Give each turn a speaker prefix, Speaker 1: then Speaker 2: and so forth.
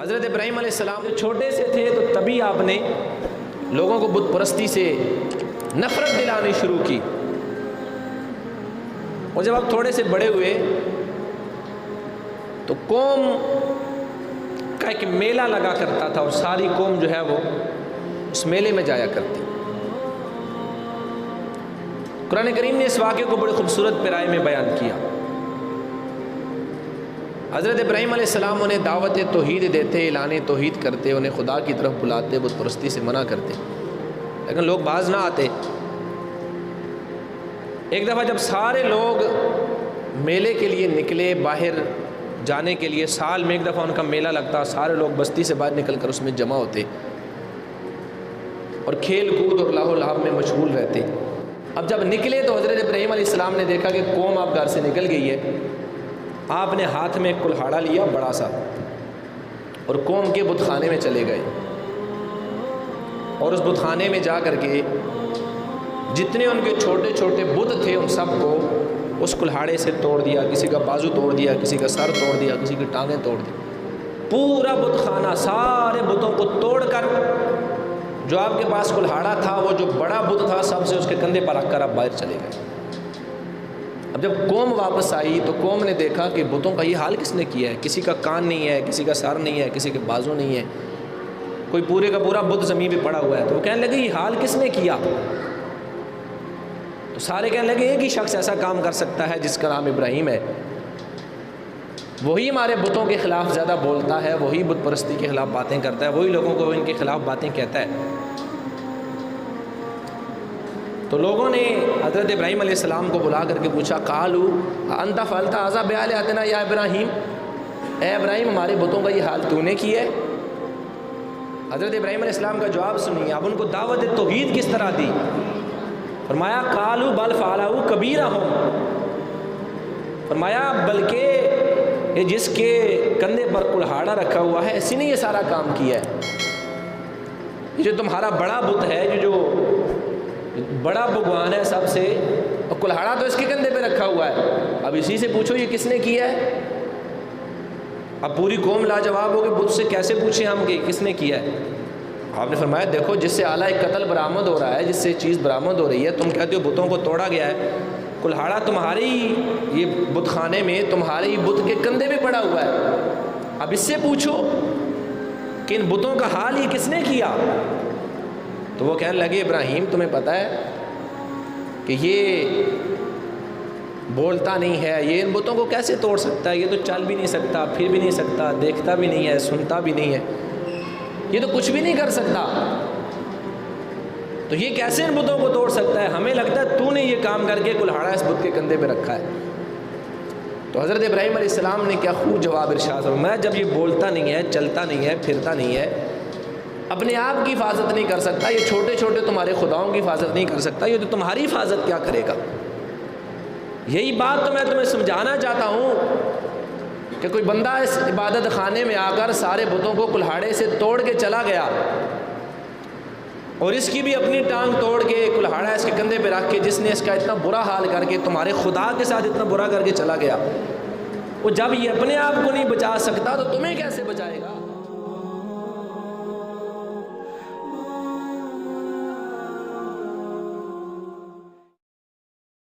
Speaker 1: حضرت ابراہیم علیہ السلام جو چھوٹے سے تھے تو تبھی آپ نے لوگوں کو بت پرستی سے نفرت دلانی شروع کی، اور جب آپ تھوڑے سے بڑے ہوئے تو قوم کا ایک میلہ لگا کرتا تھا، اور ساری قوم جو ہے وہ اس میلے میں جایا کرتی۔ قرآن کریم نے اس واقعے کو بڑی خوبصورت پیرائے میں بیان کیا۔ حضرت ابراہیم علیہ السلام انہیں دعوت توحید دیتے، اعلان توحید کرتے، انہیں خدا کی طرف بلاتے، بت پرستی سے منع کرتے، لیکن لوگ باز نہ آتے۔ ایک دفعہ جب سارے لوگ میلے کے لیے نکلے، باہر جانے کے لیے، سال میں ایک دفعہ ان کا میلہ لگتا، سارے لوگ بستی سے باہر نکل کر اس میں جمع ہوتے اور کھیل کود اور لاہو لعب میں مشغول رہتے۔ اب جب نکلے تو حضرت ابراہیم علیہ السلام نے دیکھا کہ قوم آپ گھر سے نکل گئی ہے۔ آپ نے ہاتھ میں ایک کلہاڑا لیا بڑا سا، اور قوم کے بت خانے میں چلے گئے، اور اس بت خانے میں جا کر کے جتنے ان کے چھوٹے چھوٹے بت تھے ان سب کو اس کلہاڑے سے توڑ دیا، کسی کا بازو توڑ دیا، کسی کا سر توڑ دیا، کسی کی ٹانگیں توڑ دی۔ پورا بت خانہ سارے بتوں کو توڑ کر جو آپ کے پاس کلہاڑا تھا، وہ جو بڑا بت تھا، سب سے اس کے کندھے پر رکھ کر آپ باہر چلے گئے۔ اب جب قوم واپس آئی تو قوم نے دیکھا کہ بتوں کا یہ حال کس نے کیا ہے، کسی کا کان نہیں ہے، کسی کا سر نہیں ہے، کسی کے بازو نہیں ہے، کوئی پورے کا پورا بت زمین پہ پڑا ہوا ہے۔ تو وہ کہنے لگے یہ حال کس نے کیا؟ تو سارے کہنے لگے ایک ہی شخص ایسا کام کر سکتا ہے جس کا نام ابراہیم ہے، وہی ہمارے بتوں کے خلاف زیادہ بولتا ہے، وہی بت پرستی کے خلاف باتیں کرتا ہے، وہی لوگوں کو ان کے خلاف باتیں کہتا ہے۔ تو لوگوں نے حضرت ابراہیم علیہ السلام کو بلا کر کے پوچھا، قالوا انت فعلت ھذا بآلہتنا یا ابراہیم، اے ابراہیم ہمارے بتوں کا یہ حال تو نے کیا ہے؟ حضرت ابراہیم علیہ السلام کا جواب سنیے، اب ان کو دعوت توحید کس طرح دی۔ فرمایا قالوا بل فعلوا کبیرہم، فرمایا بلکہ یہ جس کے کندھے پر کلہاڑا رکھا ہوا ہے اسی نے یہ سارا کام کیا ہے۔ یہ جو تمہارا بڑا بت ہے، جو بڑا بھگوان ہے سب سے، اور کلہاڑا تو اس کے کندھے پہ رکھا ہوا ہے، اب اسی سے پوچھو یہ کس نے کیا ہے۔ اب پوری قوم لاجواب ہو کہ بت سے کیسے پوچھیں ہم کہ کس نے کیا ہے۔ آپ نے فرمایا دیکھو جس سے اعلیٰ قتل برآمد ہو رہا ہے، جس سے چیز برآمد ہو رہی ہے، تم کہتے ہو بتوں کو توڑا گیا ہے، کلہاڑا تمہارے ہی یہ بت خانے میں تمہارے ہی بت کے کندھے پہ پڑا ہوا ہے، اب اس سے پوچھو کہ ان بتوں کا حال یہ کس نے کیا۔ تو وہ کہنے لگے ابراہیم تمہیں پتہ ہے کہ یہ بولتا نہیں ہے، یہ ان بتوں کو کیسے توڑ سکتا ہے، یہ تو چل بھی نہیں سکتا، پھر بھی نہیں سکتا، دیکھتا بھی نہیں ہے، سنتا بھی نہیں ہے، یہ تو کچھ بھی نہیں کر سکتا، تو یہ کیسے ان بتوں کو توڑ سکتا ہے؟ ہمیں لگتا ہے تو نے یہ کام کر کے کلہاڑا اس بت کے کندھے پہ رکھا ہے۔ تو حضرت ابراہیم علیہ السلام نے کیا خوب جواب ارشاد فرمایا، جب یہ بولتا نہیں ہے، چلتا نہیں ہے، پھرتا نہیں ہے، اپنے آپ کی حفاظت نہیں کر سکتا، یہ چھوٹے چھوٹے تمہارے خداؤں کی حفاظت نہیں کر سکتا، یہ تو تمہاری حفاظت کیا کرے گا۔ یہی بات تو میں تمہیں سمجھانا چاہتا ہوں کہ کوئی بندہ اس عبادت خانے میں آ کر سارے بتوں کو کلہاڑے سے توڑ کے چلا گیا، اور اس کی بھی اپنی ٹانگ توڑ کے کلہاڑا اس کے کندھے پہ رکھ کے جس نے اس کا اتنا برا حال کر کے تمہارے خدا کے ساتھ اتنا برا کر کے چلا گیا، وہ جب یہ اپنے آپ کو نہیں بچا سکتا تو تمہیں کیسے بچائے گا۔